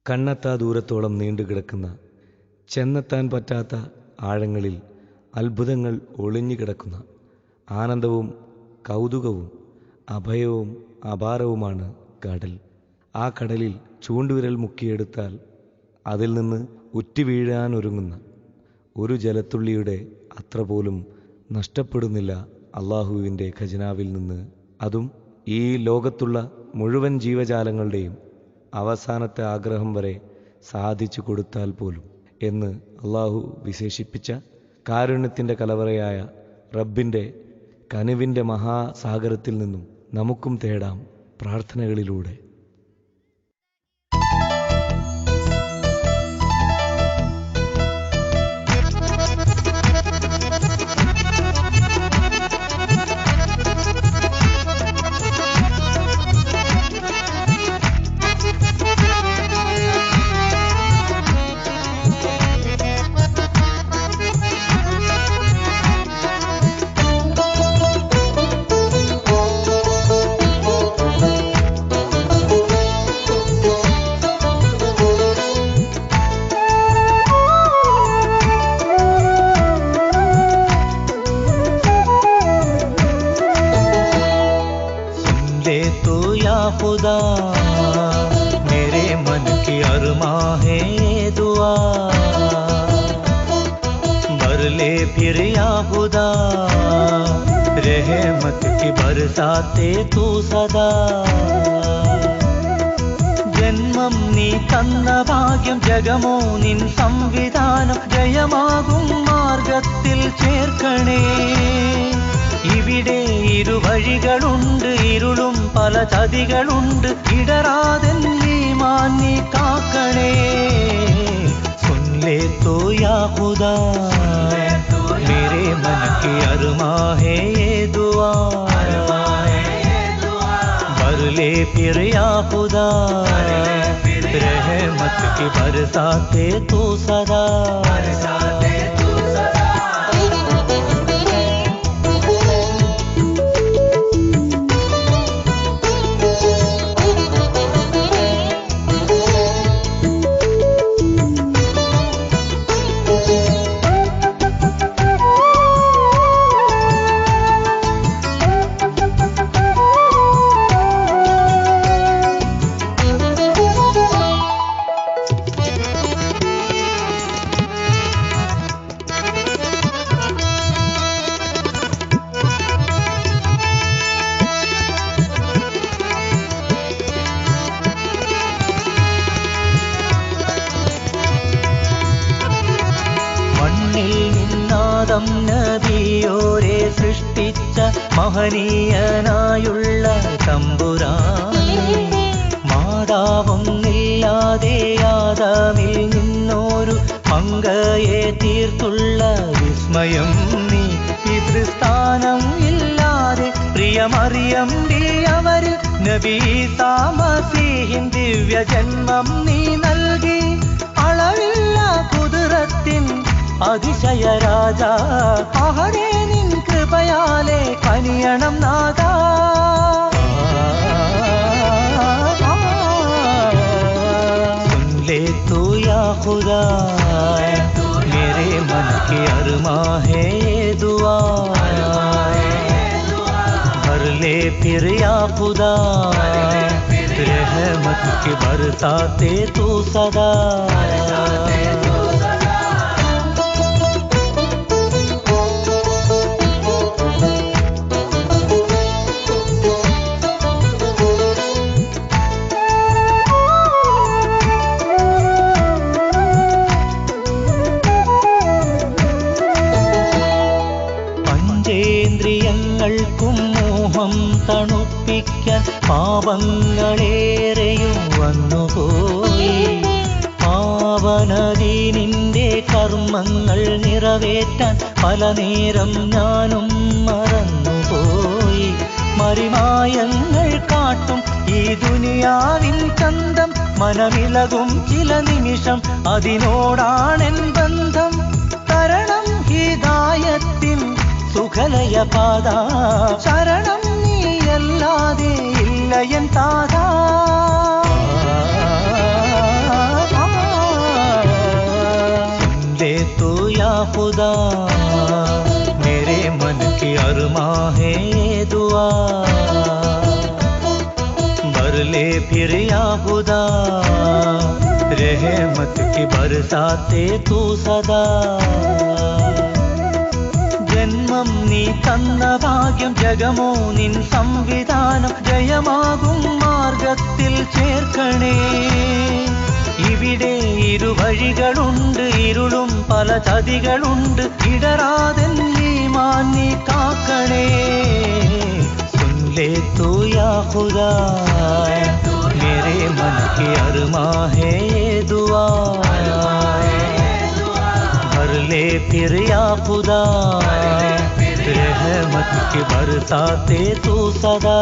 കണ്ണെത്താ ദൂരത്തോളം നീണ്ടുകിടക്കുന്ന, ചെന്നെത്താൻ പറ്റാത്ത ആഴങ്ങളിൽ അത്ഭുതങ്ങൾ ഒളിഞ്ഞുകിടക്കുന്ന, ആനന്ദവും കൗതുകവും അഭയവും അപാരവുമാണ് കടൽ. ആ കടലിൽ ചൂണ്ടുവിരൽ മുക്കിയെടുത്താൽ അതിൽ നിന്ന് ഉറ്റിവീഴാനൊരുങ്ങുന്ന ഒരു ജലത്തുള്ളിയുടെ അത്ര പോലും നഷ്ടപ്പെടുന്നില്ല അള്ളാഹുവിൻ്റെ ഖജനാവിൽ നിന്ന്. അതും ഈ ലോകത്തുള്ള മുഴുവൻ ജീവജാലങ്ങളുടെയും അവസാനത്തെ ആഗ്രഹം വരെ സാധിച്ചു കൊടുത്താൽ പോലും എന്ന് അള്ളാഹു വിശേഷിപ്പിച്ച കാരുണ്യത്തിൻ്റെ കലവറയായ റബ്ബിൻ്റെ കനിവിൻ്റെ മഹാസാഗരത്തിൽ നിന്നും നമുക്കും തേടാം പ്രാർത്ഥനകളിലൂടെ. खुदा मेरे मन की अरमा है दुआ, भर ले फिर या खुदा रहमत की बरसाते तू सदा. ജന്മം നീ തന്ന ഭാഗ്യം ജഗമോ നിൻ സംവിധാനം, ജയമാകും മാർഗത്തിൽ ചേർക്കണേ. ഇവിടെ ഇരുവഴികളുണ്ട്, ഇരുളും പല ചതികളുണ്ട്, ഇടറാതെ ഈമാൻ നീ കാക്കണേ. സുൻ ले तो या खुदा मेरे मन की अरमा है ये दुआ, भर ले फिर या खुदा रहमत की बरसाते तू सदा. നബിയോരെ സൃഷ്ടിച്ച മഹനീയനായുള്ള തമ്പുരാനേ, മാതാവൊന്നില്ലാതെ ആദാമിൽ നിന്നൊരു മങ്കയെ തീർത്തുള്ള വിസ്മയം നീ. പിതൃസ്ഥാനം ഇല്ലാതെ പ്രിയമറിയം അവരിൽ നബി ഈസാ മസീഹിൻ ദിവ്യജന്മം നീ നൽകി. അളവില്ല കുദ്റത്തിൻ അതിശയ രാജ അഹരേ നിൻ കൃപയാലെ കനിയണം നാദാ. सुन ले तू या खुदा मेरे मन की अरमा है ये दुआ, भर ले फिर या खुदा रहमत की बरसाते तू सदा. പഞ്ചേന്ദ്രിയങ്ങൾക്കും മോഹം തണുപ്പിക്കാൻ പാപങ്ങളേറെയും വന്നുപോയി. പാവനദീനിന്റെ കർമ്മങ്ങൾ നിറവേറ്റാൻ പല നേരം ഞാനും മറന്നുപോയി. മറിമായങ്ങൾ കാട്ടും ഈ ദുനിയാവിൻ ചന്തം, മനമിളകും ചില നിമിഷം അതിനോടാണെൻ ബന്ധം. തരണം ഹിദായത്തിൻ സുഖലയ പാത, ശരണം നീയല്ലാതെ ഇല്ലയൻ താതാ. खुदा मेरे मन की अरमा है ये दुआ भर ले फिर या खुदा रहमत की बरसाते तू सदा ജന്മം നീ തന്ന ഭാഗ്യം ജഗമോ നിൻ സംവിധാനം ജയമാകും മാർഗത്തിൽ ചേർക്കണേ ഇവിടെ ഇരുവഴികളുണ്ട് ഇരുളും പല ചതികളുണ്ട് ഇടറാതെ ഈമാൻ നീ കാക്കണേ സുൻ ले तू या खुदा मेरे मन की अरमा है ये दुआ भर ले फिर या खुदा रहमत की बरसाते तू सदा